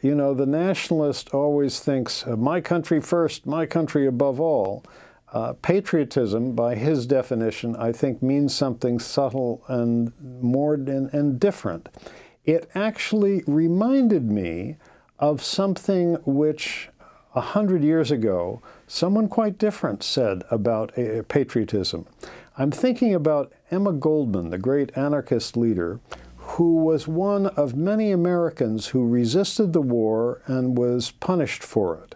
You know, the nationalist always thinks, my country first, my country above all. Patriotism, by his definition, I think means something subtle and more and different. It actually reminded me of something which 100 years ago, someone quite different said about patriotism. I'm thinking about Emma Goldman, the great anarchist leader, who was one of many Americans who resisted the war and was punished for it.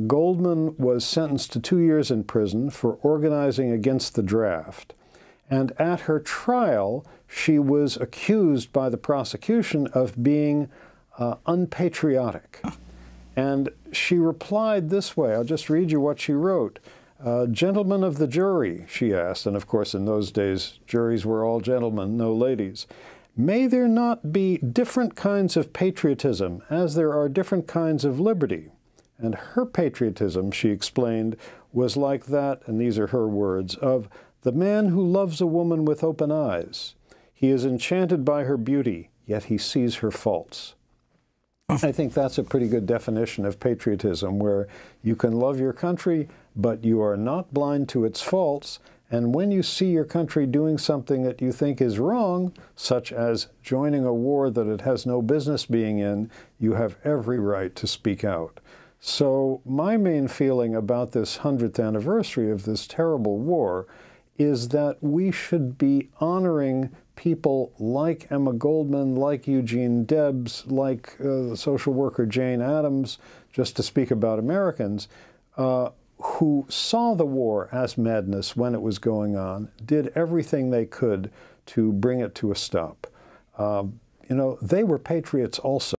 Goldman was sentenced to 2 years in prison for organizing against the draft. And at her trial, she was accused by the prosecution of being unpatriotic. And she replied this way. I'll just read you what she wrote. Gentlemen of the jury, she asked, and of course in those days juries were all gentlemen, no ladies. May there not be different kinds of patriotism as there are different kinds of liberty? And her patriotism, she explained, was like that, and these are her words, of the man who loves a woman with open eyes. He is enchanted by her beauty, yet he sees her faults. I think that's a pretty good definition of patriotism, where you can love your country, but you are not blind to its faults. And when you see your country doing something that you think is wrong, such as joining a war that it has no business being in, you have every right to speak out. So my main feeling about this 100th anniversary of this terrible war is that we should be honoring people like Emma Goldman, like Eugene Debs, like social worker Jane Addams, just to speak about Americans, who saw the war as madness when it was going on, did everything they could to bring it to a stop. You know, they were patriots also.